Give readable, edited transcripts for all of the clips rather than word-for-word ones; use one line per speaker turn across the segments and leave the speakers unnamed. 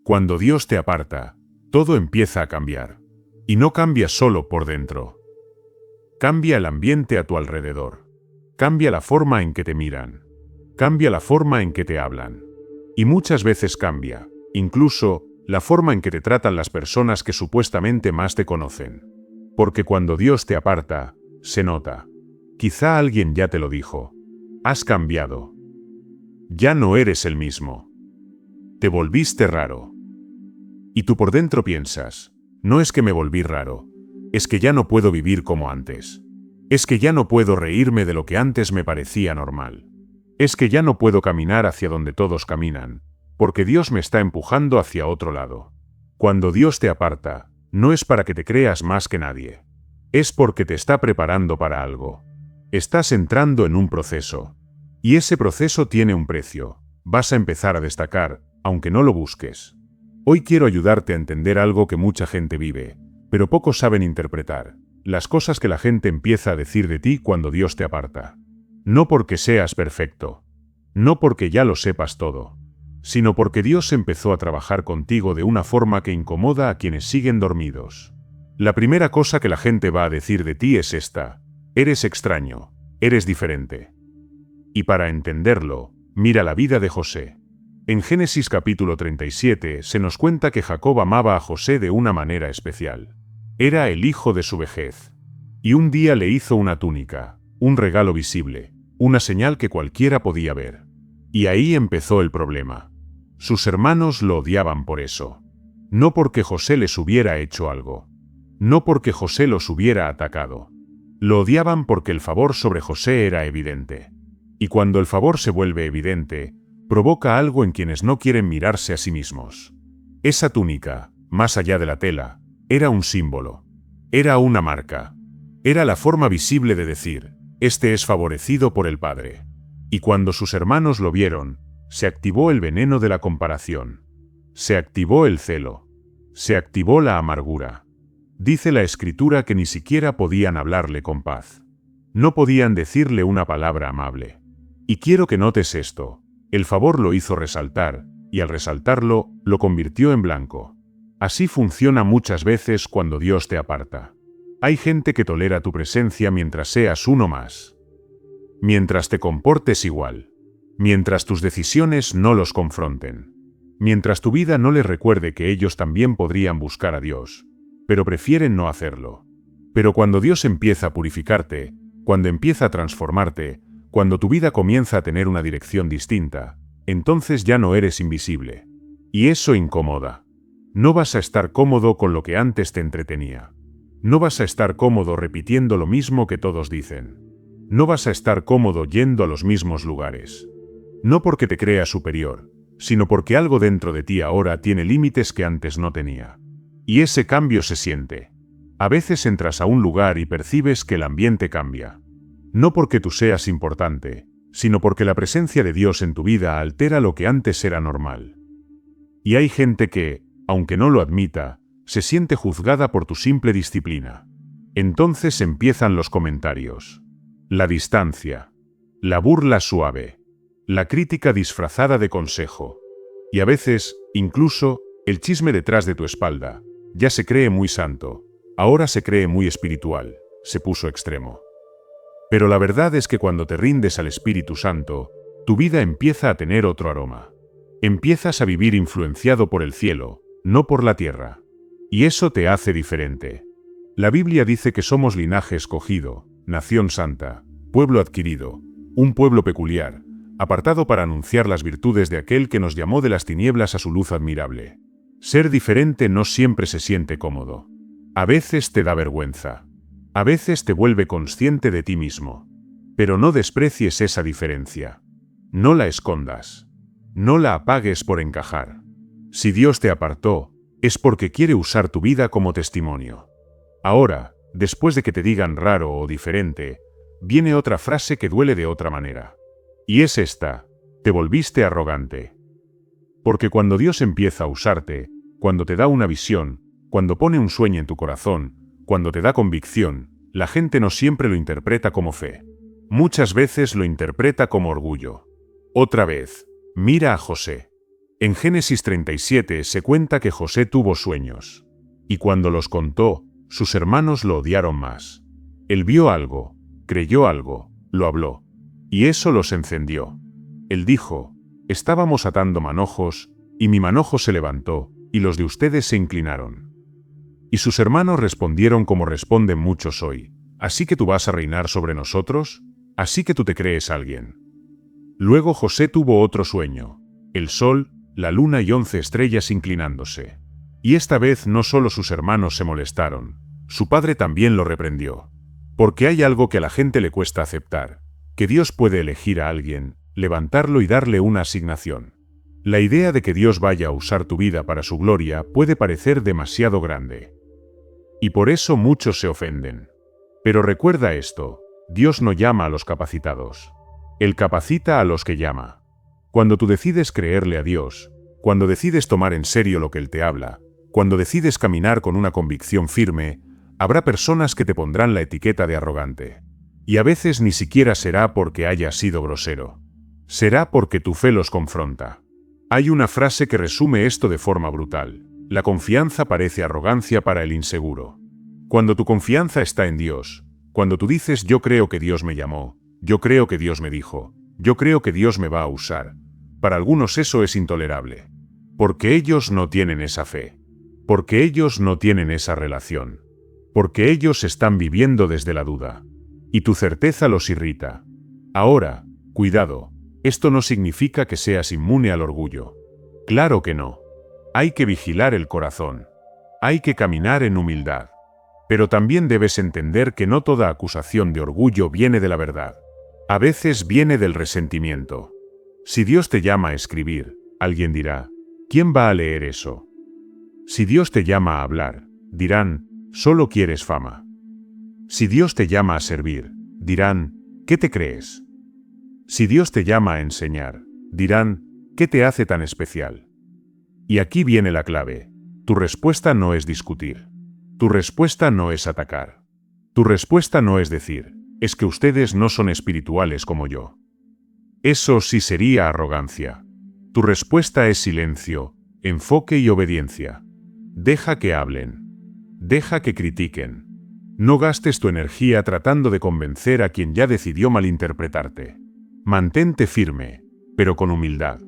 Cuando Dios te aparta, todo empieza a cambiar. Y no cambia solo por dentro. Cambia el ambiente a tu alrededor. Cambia la forma en que te miran. Cambia la forma en que te hablan. Y muchas veces cambia, incluso, la forma en que te tratan las personas que supuestamente más te conocen. Porque cuando Dios te aparta, se nota. Quizá alguien ya te lo dijo. Has cambiado. Ya no eres el mismo. Te volviste raro. Y tú por dentro piensas, no es que me volví raro, es que ya no puedo vivir como antes. Es que ya no puedo reírme de lo que antes me parecía normal. Es que ya no puedo caminar hacia donde todos caminan, porque Dios me está empujando hacia otro lado. Cuando Dios te aparta, no es para que te creas más que nadie. Es porque te está preparando para algo. Estás entrando en un proceso. Y ese proceso tiene un precio. Vas a empezar a destacar, aunque no lo busques. Hoy quiero ayudarte a entender algo que mucha gente vive, pero pocos saben interpretar. Las cosas que la gente empieza a decir de ti cuando Dios te aparta. No porque seas perfecto. No porque ya lo sepas todo. Sino porque Dios empezó a trabajar contigo de una forma que incomoda a quienes siguen dormidos. La primera cosa que la gente va a decir de ti es esta: eres extraño, eres diferente. Y para entenderlo, mira la vida de José. En Génesis capítulo 37 se nos cuenta que Jacob amaba a José de una manera especial. Era el hijo de su vejez. Y un día le hizo una túnica, un regalo visible, una señal que cualquiera podía ver. Y ahí empezó el problema. Sus hermanos lo odiaban por eso. No porque José les hubiera hecho algo. No porque José los hubiera atacado. Lo odiaban porque el favor sobre José era evidente. Y cuando el favor se vuelve evidente, provoca algo en quienes no quieren mirarse a sí mismos. Esa túnica, más allá de la tela, era un símbolo. Era una marca. Era la forma visible de decir, este es favorecido por el Padre. Y cuando sus hermanos lo vieron, se activó el veneno de la comparación. Se activó el celo. Se activó la amargura. Dice la Escritura que ni siquiera podían hablarle con paz. No podían decirle una palabra amable. Y quiero que notes esto. El favor lo hizo resaltar, y al resaltarlo, lo convirtió en blanco. Así funciona muchas veces cuando Dios te aparta. Hay gente que tolera tu presencia mientras seas uno más. Mientras te comportes igual. Mientras tus decisiones no los confronten. Mientras tu vida no les recuerde que ellos también podrían buscar a Dios, pero prefieren no hacerlo. Pero cuando Dios empieza a purificarte, cuando empieza a transformarte, cuando tu vida comienza a tener una dirección distinta, entonces ya no eres invisible. Y eso incomoda. No vas a estar cómodo con lo que antes te entretenía. No vas a estar cómodo repitiendo lo mismo que todos dicen. No vas a estar cómodo yendo a los mismos lugares. No porque te creas superior, sino porque algo dentro de ti ahora tiene límites que antes no tenía. Y ese cambio se siente. A veces entras a un lugar y percibes que el ambiente cambia. No porque tú seas importante, sino porque la presencia de Dios en tu vida altera lo que antes era normal. Y hay gente que, aunque no lo admita, se siente juzgada por tu simple disciplina. Entonces empiezan los comentarios. La distancia. La burla suave. La crítica disfrazada de consejo. Y a veces, incluso, el chisme detrás de tu espalda. Ya se cree muy santo. Ahora se cree muy espiritual. Se puso extremo. Pero la verdad es que cuando te rindes al Espíritu Santo, tu vida empieza a tener otro aroma. Empiezas a vivir influenciado por el cielo, no por la tierra. Y eso te hace diferente. La Biblia dice que somos linaje escogido, nación santa, pueblo adquirido, un pueblo peculiar, apartado para anunciar las virtudes de aquel que nos llamó de las tinieblas a su luz admirable. Ser diferente no siempre se siente cómodo. A veces te da vergüenza. A veces te vuelve consciente de ti mismo. Pero no desprecies esa diferencia. No la escondas. No la apagues por encajar. Si Dios te apartó, es porque quiere usar tu vida como testimonio. Ahora, después de que te digan raro o diferente, viene otra frase que duele de otra manera. Y es esta: te volviste arrogante. Porque cuando Dios empieza a usarte, cuando te da una visión, cuando pone un sueño en tu corazón, cuando te da convicción, la gente no siempre lo interpreta como fe. Muchas veces lo interpreta como orgullo. Otra vez, mira a José. En Génesis 37 se cuenta que José tuvo sueños. Y cuando los contó, sus hermanos lo odiaron más. Él vio algo, creyó algo, lo habló. Y eso los encendió. Él dijo: estábamos atando manojos, y mi manojo se levantó, y los de ustedes se inclinaron. Y sus hermanos respondieron como responden muchos hoy: ¿así que tú vas a reinar sobre nosotros? ¿Así que tú te crees alguien? Luego José tuvo otro sueño: el sol, la luna y 11 estrellas inclinándose. Y esta vez no solo sus hermanos se molestaron, su padre también lo reprendió. Porque hay algo que a la gente le cuesta aceptar: que Dios puede elegir a alguien, levantarlo y darle una asignación. La idea de que Dios vaya a usar tu vida para su gloria puede parecer demasiado grande. Y por eso muchos se ofenden. Pero recuerda esto: Dios no llama a los capacitados. Él capacita a los que llama. Cuando tú decides creerle a Dios, cuando decides tomar en serio lo que Él te habla, cuando decides caminar con una convicción firme, habrá personas que te pondrán la etiqueta de arrogante. Y a veces ni siquiera será porque hayas sido grosero. Será porque tu fe los confronta. Hay una frase que resume esto de forma brutal: la confianza parece arrogancia para el inseguro. Cuando tu confianza está en Dios, cuando tú dices: yo creo que Dios me llamó, yo creo que Dios me dijo, yo creo que Dios me va a usar, para algunos eso es intolerable. Porque ellos no tienen esa fe. Porque ellos no tienen esa relación. Porque ellos están viviendo desde la duda. Y tu certeza los irrita. Ahora, cuidado, esto no significa que seas inmune al orgullo. Claro que no. Hay que vigilar el corazón. Hay que caminar en humildad. Pero también debes entender que no toda acusación de orgullo viene de la verdad. A veces viene del resentimiento. Si Dios te llama a escribir, alguien dirá: ¿quién va a leer eso? Si Dios te llama a hablar, dirán: solo quieres fama. Si Dios te llama a servir, dirán: ¿qué te crees? Si Dios te llama a enseñar, dirán: ¿qué te hace tan especial? Y aquí viene la clave: tu respuesta no es discutir. Tu respuesta no es atacar. Tu respuesta no es decir: es que ustedes no son espirituales como yo. Eso sí sería arrogancia. Tu respuesta es silencio, enfoque y obediencia. Deja que hablen. Deja que critiquen. No gastes tu energía tratando de convencer a quien ya decidió malinterpretarte. Mantente firme, pero con humildad.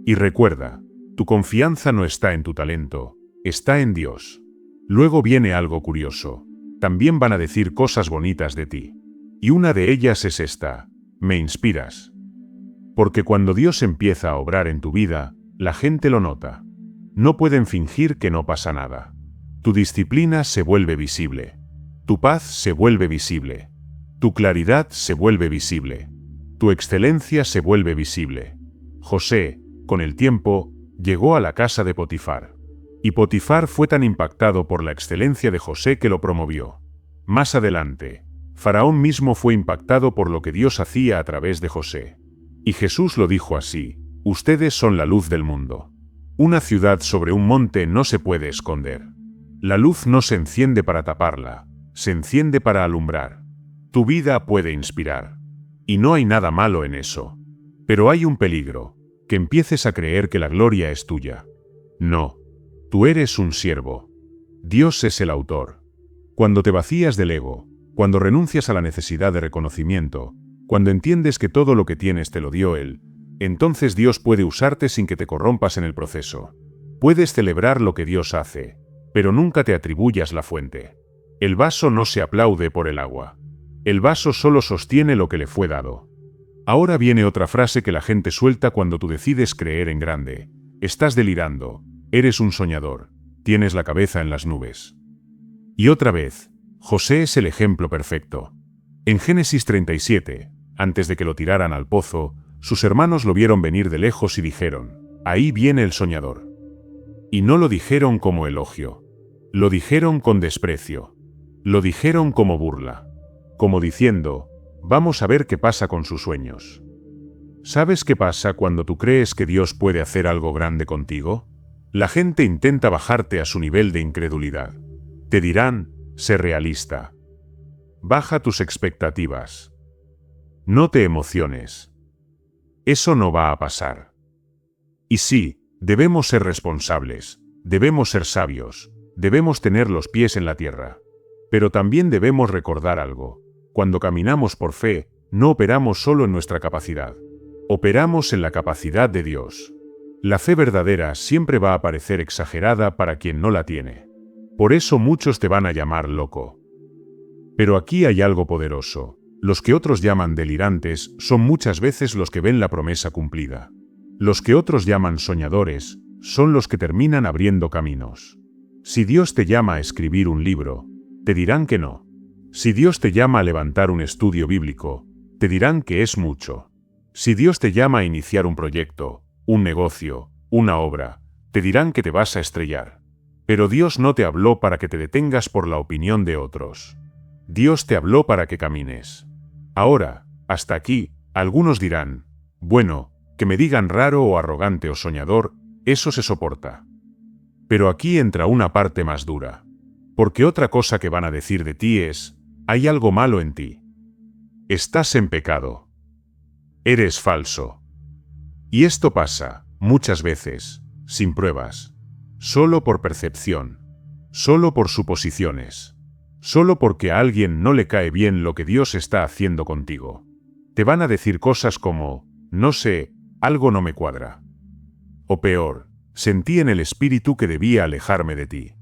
Y recuerda, tu confianza no está en tu talento, está en Dios. Luego viene algo curioso. También van a decir cosas bonitas de ti. Y una de ellas es esta: me inspiras. Porque cuando Dios empieza a obrar en tu vida, la gente lo nota. No pueden fingir que no pasa nada. Tu disciplina se vuelve visible. Tu paz se vuelve visible. Tu claridad se vuelve visible. Tu excelencia se vuelve visible. José, con el tiempo, llegó a la casa de Potifar. Y Potifar fue tan impactado por la excelencia de José que lo promovió. Más adelante, Faraón mismo fue impactado por lo que Dios hacía a través de José. Y Jesús lo dijo así: ustedes son la luz del mundo. Una ciudad sobre un monte no se puede esconder. La luz no se enciende para taparla, se enciende para alumbrar. Tu vida puede inspirar. Y no hay nada malo en eso. Pero hay un peligro: que empieces a creer que la gloria es tuya. No. Tú eres un siervo. Dios es el autor. Cuando te vacías del ego, cuando renuncias a la necesidad de reconocimiento, cuando entiendes que todo lo que tienes te lo dio Él, entonces Dios puede usarte sin que te corrompas en el proceso. Puedes celebrar lo que Dios hace, pero nunca te atribuyas la fuente. El vaso no se aplaude por el agua. El vaso solo sostiene lo que le fue dado. Ahora viene otra frase que la gente suelta cuando tú decides creer en grande: estás delirando, eres un soñador, tienes la cabeza en las nubes. Y otra vez, José es el ejemplo perfecto. En Génesis 37, antes de que lo tiraran al pozo, sus hermanos lo vieron venir de lejos y dijeron: ahí viene el soñador. Y no lo dijeron como elogio. Lo dijeron con desprecio. Lo dijeron como burla. Como diciendo: vamos a ver qué pasa con sus sueños. ¿Sabes qué pasa cuando tú crees que Dios puede hacer algo grande contigo? La gente intenta bajarte a su nivel de incredulidad. Te dirán: sé realista. Baja tus expectativas. No te emociones. Eso no va a pasar. Y sí, Debemos ser responsables, debemos ser sabios, debemos tener los pies en la tierra. Pero también debemos recordar algo. Cuando caminamos por fe, no operamos solo en nuestra capacidad. Operamos en la capacidad de Dios. La fe verdadera siempre va a parecer exagerada para quien no la tiene. Por eso muchos te van a llamar loco. Pero aquí hay algo poderoso. Los que otros llaman delirantes son muchas veces los que ven la promesa cumplida. Los que otros llaman soñadores son los que terminan abriendo caminos. Si Dios te llama a escribir un libro, te dirán que no. Si Dios te llama a levantar un estudio bíblico, te dirán que es mucho. Si Dios te llama a iniciar un proyecto, un negocio, una obra, te dirán que te vas a estrellar. Pero Dios no te habló para que te detengas por la opinión de otros. Dios te habló para que camines. Ahora, hasta aquí, algunos dirán, bueno, que me digan raro o arrogante o soñador, eso se soporta. Pero aquí entra una parte más dura. Porque otra cosa que van a decir de ti es, hay algo malo en ti. Estás en pecado. Eres falso. Y esto pasa, muchas veces, sin pruebas. Solo por percepción. Solo por suposiciones. Solo porque a alguien no le cae bien lo que Dios está haciendo contigo. Te van a decir cosas como, no sé, algo no me cuadra. O peor, sentí en el espíritu que debía alejarme de ti.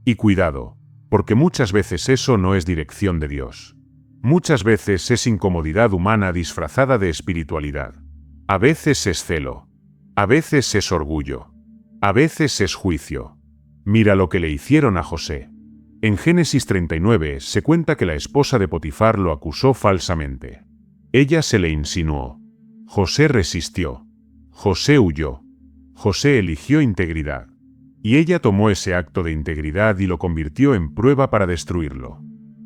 Y cuidado, porque muchas veces eso no es dirección de Dios. Muchas veces es incomodidad humana disfrazada de espiritualidad. A veces es celo. A veces es orgullo. A veces es juicio. Mira lo que le hicieron a José. En Génesis 39 se cuenta que la esposa de Potifar lo acusó falsamente. Ella se le insinuó. José resistió. José huyó. José eligió integridad. Y ella tomó ese acto de integridad y lo convirtió en prueba para destruirlo.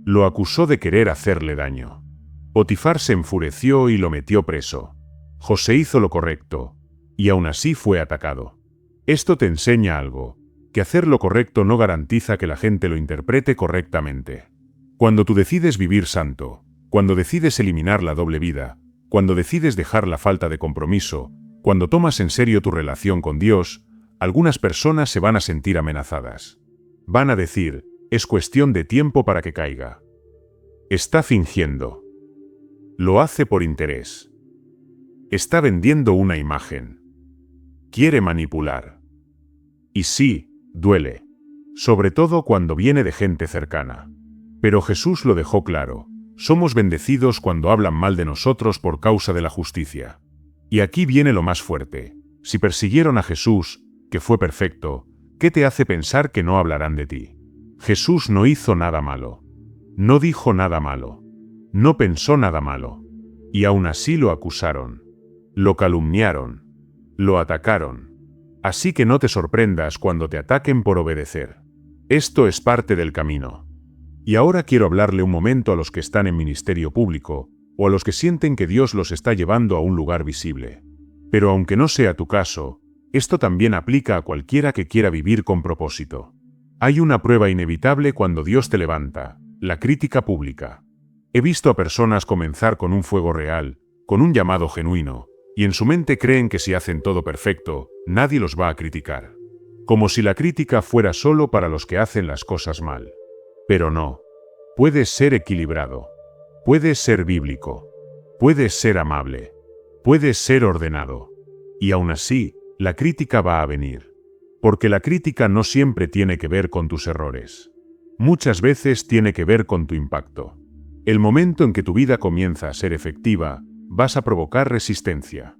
Lo acusó de querer hacerle daño. Potifar se enfureció y lo metió preso. José hizo lo correcto, y aún así fue atacado. Esto te enseña algo, que hacer lo correcto no garantiza que la gente lo interprete correctamente. Cuando tú decides vivir santo, cuando decides eliminar la doble vida, cuando decides dejar la falta de compromiso, cuando tomas en serio tu relación con Dios, algunas personas se van a sentir amenazadas. Van a decir, es cuestión de tiempo para que caiga. Está fingiendo. Lo hace por interés. Está vendiendo una imagen. Quiere manipular. Y sí, duele. Sobre todo cuando viene de gente cercana. Pero Jesús lo dejó claro. Somos bendecidos cuando hablan mal de nosotros por causa de la justicia. Y aquí viene lo más fuerte. Si persiguieron a Jesús, que fue perfecto, ¿qué te hace pensar que no hablarán de ti? Jesús no hizo nada malo. No dijo nada malo. No pensó nada malo. Y aún así lo acusaron. Lo calumniaron. Lo atacaron. Así que no te sorprendas cuando te ataquen por obedecer. Esto es parte del camino. Y ahora quiero hablarle un momento a los que están en ministerio público, o a los que sienten que Dios los está llevando a un lugar visible. Pero aunque no sea tu caso, esto también aplica a cualquiera que quiera vivir con propósito. Hay una prueba inevitable cuando Dios te levanta, la crítica pública. He visto a personas comenzar con un fuego real, con un llamado genuino, y en su mente creen que si hacen todo perfecto, nadie los va a criticar. Como si la crítica fuera solo para los que hacen las cosas mal. Pero no. Puedes ser equilibrado. Puedes ser bíblico. Puedes ser amable. Puedes ser ordenado. Y aún así, la crítica va a venir. Porque la crítica no siempre tiene que ver con tus errores. Muchas veces tiene que ver con tu impacto. El momento en que tu vida comienza a ser efectiva, vas a provocar resistencia.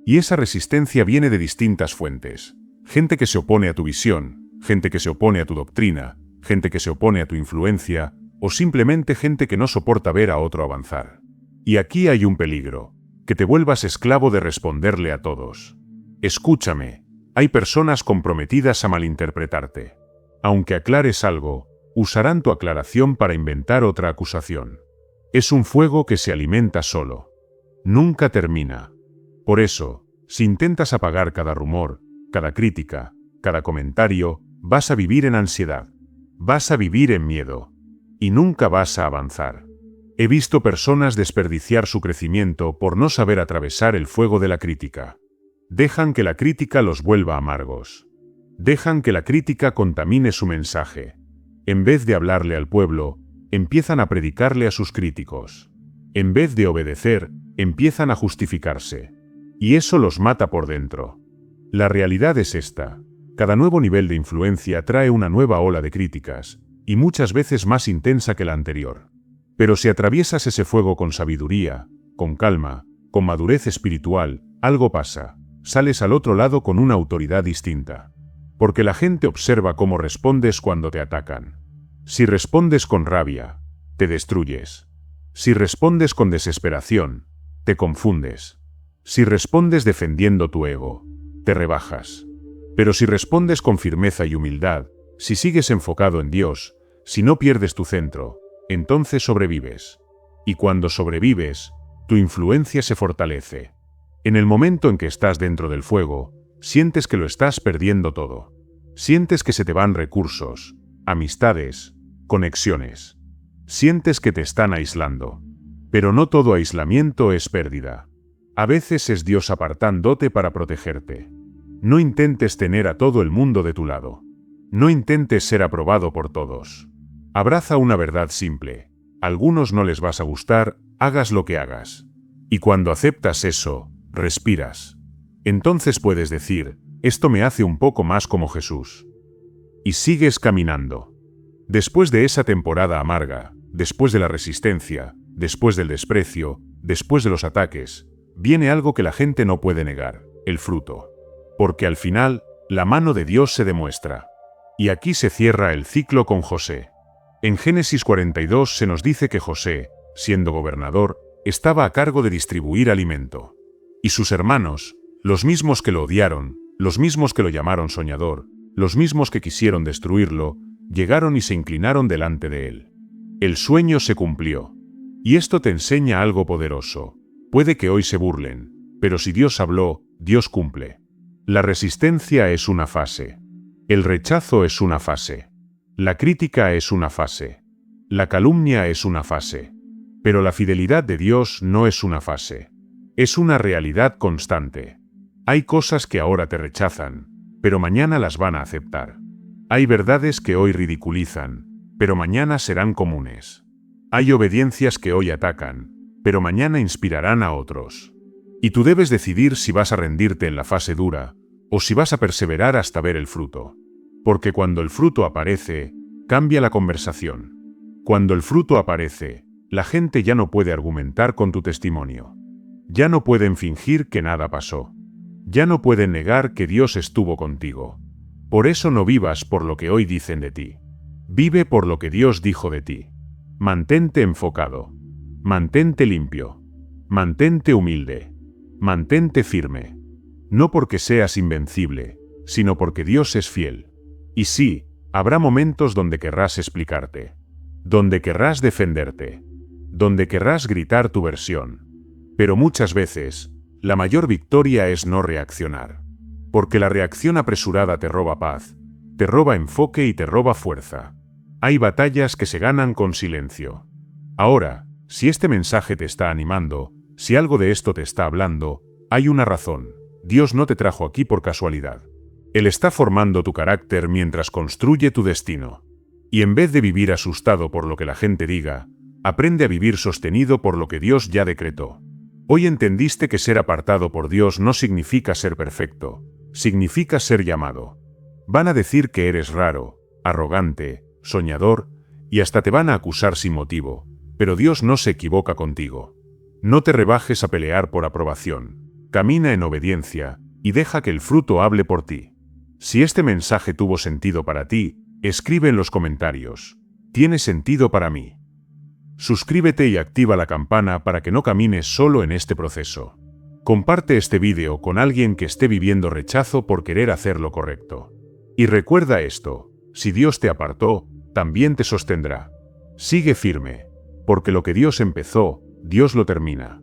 Y esa resistencia viene de distintas fuentes. Gente que se opone a tu visión, gente que se opone a tu doctrina, gente que se opone a tu influencia, o simplemente gente que no soporta ver a otro avanzar. Y aquí hay un peligro, que te vuelvas esclavo de responderle a todos. Escúchame, hay personas comprometidas a malinterpretarte. Aunque aclares algo, usarán tu aclaración para inventar otra acusación. Es un fuego que se alimenta solo. Nunca termina. Por eso, si intentas apagar cada rumor, cada crítica, cada comentario, vas a vivir en ansiedad. Vas a vivir en miedo. Y nunca vas a avanzar. He visto personas desperdiciar su crecimiento por no saber atravesar el fuego de la crítica. Dejan que la crítica los vuelva amargos. Dejan que la crítica contamine su mensaje. En vez de hablarle al pueblo, empiezan a predicarle a sus críticos. En vez de obedecer, empiezan a justificarse. Y eso los mata por dentro. La realidad es esta. Cada nuevo nivel de influencia trae una nueva ola de críticas, y muchas veces más intensa que la anterior. Pero si atraviesas ese fuego con sabiduría, con calma, con madurez espiritual, algo pasa. Sales al otro lado con una autoridad distinta. Porque la gente observa cómo respondes cuando te atacan. Si respondes con rabia, te destruyes. Si respondes con desesperación, te confundes. Si respondes defendiendo tu ego, te rebajas. Pero si respondes con firmeza y humildad, si sigues enfocado en Dios, si no pierdes tu centro, entonces sobrevives. Y cuando sobrevives, tu influencia se fortalece. En el momento en que estás dentro del fuego, sientes que lo estás perdiendo todo. Sientes que se te van recursos, amistades, conexiones. Sientes que te están aislando. Pero no todo aislamiento es pérdida. A veces es Dios apartándote para protegerte. No intentes tener a todo el mundo de tu lado. No intentes ser aprobado por todos. Abraza una verdad simple. A algunos no les vas a gustar, hagas lo que hagas. Y cuando aceptas eso, respiras. Entonces puedes decir, esto me hace un poco más como Jesús. Y sigues caminando. Después de esa temporada amarga, después de la resistencia, después del desprecio, después de los ataques, viene algo que la gente no puede negar, el fruto. Porque al final, la mano de Dios se demuestra. Y aquí se cierra el ciclo con José. En Génesis 42 se nos dice que José, siendo gobernador, estaba a cargo de distribuir alimento. Y sus hermanos, los mismos que lo odiaron, los mismos que lo llamaron soñador, los mismos que quisieron destruirlo, llegaron y se inclinaron delante de él. El sueño se cumplió. Y esto te enseña algo poderoso. Puede que hoy se burlen, pero si Dios habló, Dios cumple. La resistencia es una fase. El rechazo es una fase. La crítica es una fase. La calumnia es una fase. Pero la fidelidad de Dios no es una fase. Es una realidad constante. Hay cosas que ahora te rechazan, pero mañana las van a aceptar. Hay verdades que hoy ridiculizan, pero mañana serán comunes. Hay obediencias que hoy atacan, pero mañana inspirarán a otros. Y tú debes decidir si vas a rendirte en la fase dura, o si vas a perseverar hasta ver el fruto. Porque cuando el fruto aparece, cambia la conversación. Cuando el fruto aparece, la gente ya no puede argumentar con tu testimonio. Ya no pueden fingir que nada pasó. Ya no pueden negar que Dios estuvo contigo. Por eso no vivas por lo que hoy dicen de ti. Vive por lo que Dios dijo de ti. Mantente enfocado. Mantente limpio. Mantente humilde. Mantente firme. No porque seas invencible, sino porque Dios es fiel. Y sí, habrá momentos donde querrás explicarte. Donde querrás defenderte. Donde querrás gritar tu versión. Pero muchas veces, la mayor victoria es no reaccionar. Porque la reacción apresurada te roba paz, te roba enfoque y te roba fuerza. Hay batallas que se ganan con silencio. Ahora, si este mensaje te está animando, si algo de esto te está hablando, hay una razón. Dios no te trajo aquí por casualidad. Él está formando tu carácter mientras construye tu destino. Y en vez de vivir asustado por lo que la gente diga, aprende a vivir sostenido por lo que Dios ya decretó. Hoy entendiste que ser apartado por Dios no significa ser perfecto, significa ser llamado. Van a decir que eres raro, arrogante, soñador, y hasta te van a acusar sin motivo, pero Dios no se equivoca contigo. No te rebajes a pelear por aprobación, camina en obediencia, y deja que el fruto hable por ti. Si este mensaje tuvo sentido para ti, escribe en los comentarios, ¿tiene sentido para mí? Suscríbete y activa la campana para que no camines solo en este proceso. Comparte este vídeo con alguien que esté viviendo rechazo por querer hacer lo correcto. Y recuerda esto, si Dios te apartó, también te sostendrá. Sigue firme, porque lo que Dios empezó, Dios lo termina.